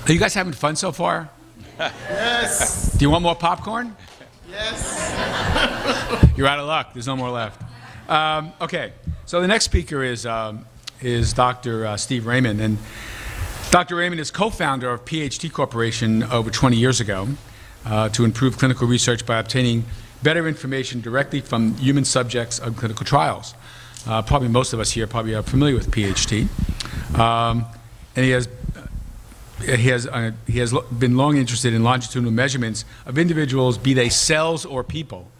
Are you guys having fun so far? Yes. Do you want more popcorn? Yes. You're out of luck. There's no more left. Okay, so the next speaker is Dr. Steve Raymond. And Dr. Raymond is co-founder of PHT Corporation over 20 years ago to improve clinical research by obtaining better information directly from human subjects of clinical trials. Probably most of us here probably are familiar with PHT. And he has been long interested in longitudinal measurements of individuals, be they cells or people.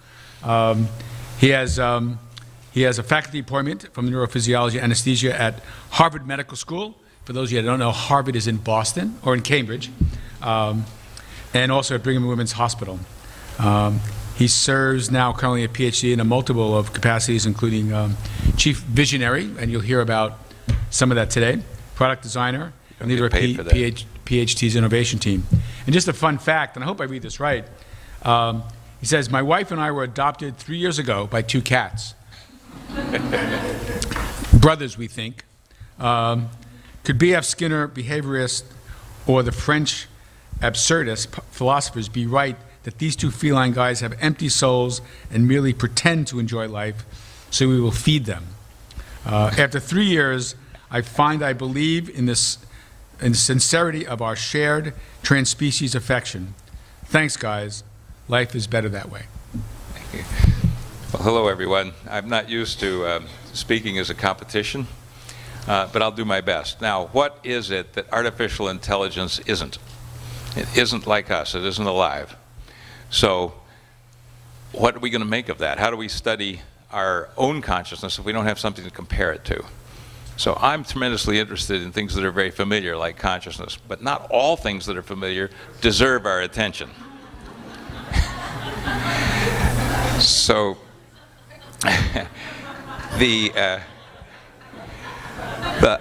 He has a faculty appointment from neurophysiology anesthesia at Harvard Medical School. For those of you that don't know, Harvard is in Boston or in Cambridge, and also at Brigham and Women's Hospital. He serves now currently a PhD in a multiple of capacities, including chief visionary, and you'll hear about some of that today, product designer, and leader of PHT's innovation team. And just a fun fact, and I hope I read this right, he says, my wife and I were adopted 3 years ago by 2 cats. Brothers, we think. Could B.F. Skinner, behaviorist, or the French absurdist philosophers be right that these 2 feline guys have empty souls and merely pretend to enjoy life, so we will feed them? After 3 years, I find I believe in the sincerity of our shared trans-species affection. Thanks, guys. Life is better that way. Thank you. Well, hello, everyone. I'm not used to speaking as a competition, but I'll do my best. Now, what is it that artificial intelligence isn't? It isn't like us. It isn't alive. So what are we going to make of that? How do we study our own consciousness if we don't have something to compare it to? So I'm tremendously interested in things that are very familiar, like consciousness, but not all things that are familiar deserve our attention. So the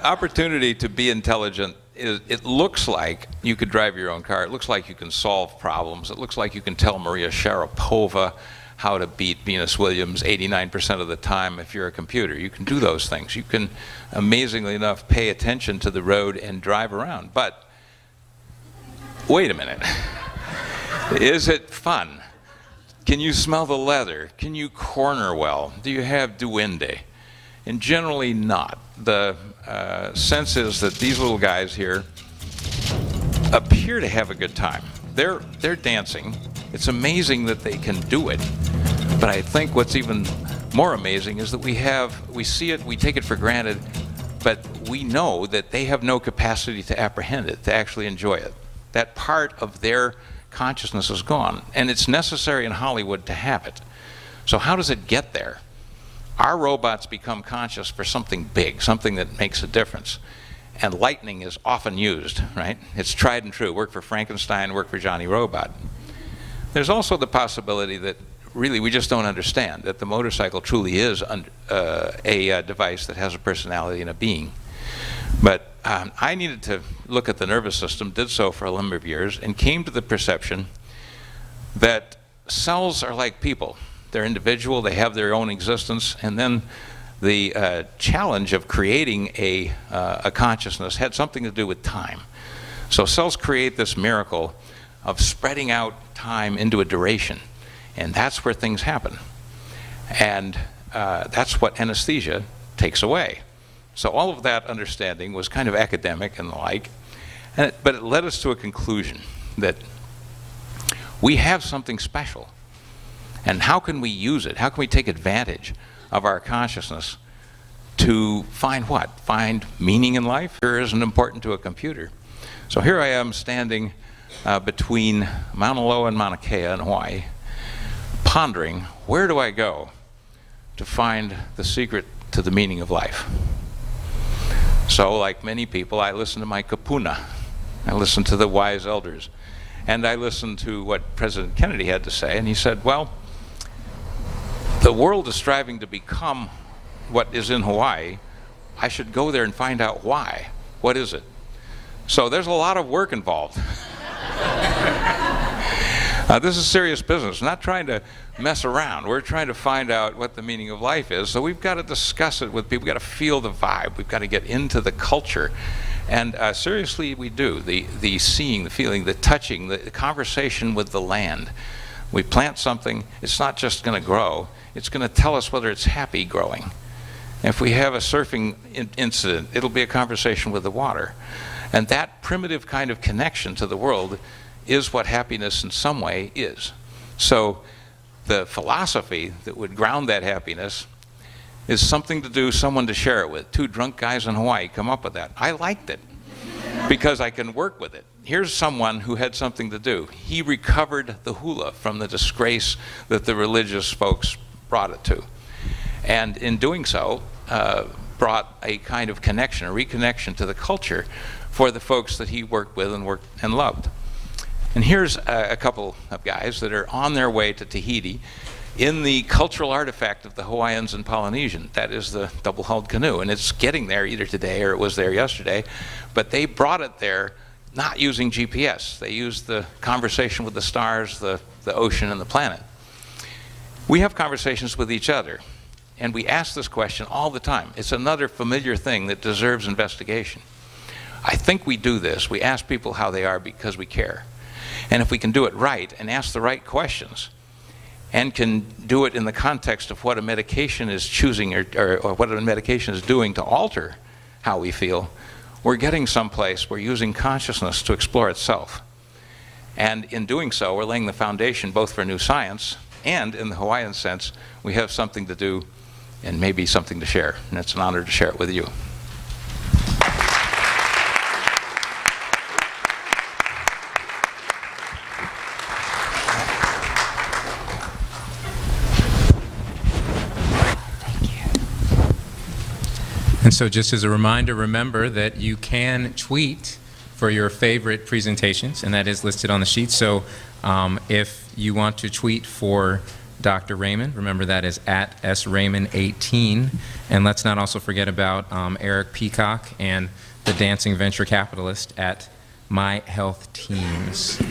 opportunity to be intelligent it looks like you could drive your own car. It looks like you can solve problems. It looks like you can tell Maria Sharapova how to beat Venus Williams 89% of the time if you're a computer. You can do those things. You can, amazingly enough, pay attention to the road and drive around. But wait a minute. Is it fun? Can you smell the leather? Can you corner well? Do you have duende? And generally not. The sense is that these little guys here appear to have a good time. They're dancing. It's amazing that they can do it. But I think what's even more amazing is that we see it, we take it for granted, but we know that they have no capacity to apprehend it, to actually enjoy it. That part of their consciousness is gone, and it's necessary in Hollywood to have it. So how does it get there? Our robots become conscious for something big, something that makes a difference. And lightning is often used, right? It's tried and true. Worked for Frankenstein, worked for Johnny Robot. There's also the possibility that really we just don't understand, that the motorcycle truly is a device that has a personality and a being. But I needed to look at the nervous system, did so for a number of years, and came to the perception that cells are like people. They're individual, they have their own existence, and then the challenge of creating a consciousness had something to do with time. So cells create this miracle of spreading out time into a duration, and that's where things happen. And that's what anesthesia takes away. So all of that understanding was kind of academic and the like, but it led us to a conclusion that we have something special. And how can we use it? How can we take advantage of our consciousness to find what? Find meaning in life? Here isn't important to a computer. So here I am standing between Mauna Loa and Mauna Kea in Hawaii, pondering, where do I go to find the secret to the meaning of life? So like many people, I listen to my kapuna. I listen to the wise elders. And I listened to what President Kennedy had to say, and he said, well, the world is striving to become what is in Hawaii. I should go there and find out why. What is it? So there's a lot of work involved. This is serious business. We're not trying to mess around. We're trying to find out what the meaning of life is. So we've got to discuss it with people. We've got to feel the vibe. We've got to get into the culture. And seriously, we do. The seeing, the feeling, the touching, the conversation with the land. We plant something, it's not just going to grow, it's going to tell us whether it's happy growing. If we have a surfing incident, it'll be a conversation with the water. And that primitive kind of connection to the world is what happiness in some way is. So the philosophy that would ground that happiness is something to do, someone to share it with. Two drunk guys in Hawaii come up with that. I liked it because I can work with it. Here's someone who had something to do. He recovered the hula from the disgrace that the religious folks brought it to. And in doing so, brought a kind of connection, a reconnection to the culture for the folks that he worked with and loved. And here's a couple of guys that are on their way to Tahiti in the cultural artifact of the Hawaiians and Polynesian. That is the double-hulled canoe. And it's getting there either today or it was there yesterday. But they brought it there not using GPS. They used the conversation with the stars, the ocean, and the planet. We have conversations with each other. And we ask this question all the time. It's another familiar thing that deserves investigation. I think we do this. We ask people how they are because we care. And if we can do it right and ask the right questions and can do it in the context of what a medication is choosing or what a medication is doing to alter how we feel, we're getting someplace. We're using consciousness to explore itself. And in doing so, we're laying the foundation both for new science and, in the Hawaiian sense, we have something to do and maybe something to share. And it's an honor to share it with you. And so just as a reminder, remember that you can tweet for your favorite presentations, and that is listed on the sheet. So if you want to tweet for Dr. Raymond, remember that is at @sraymond18. And let's not also forget about Eric Peacock and the Dancing Venture Capitalist at My Health Teams.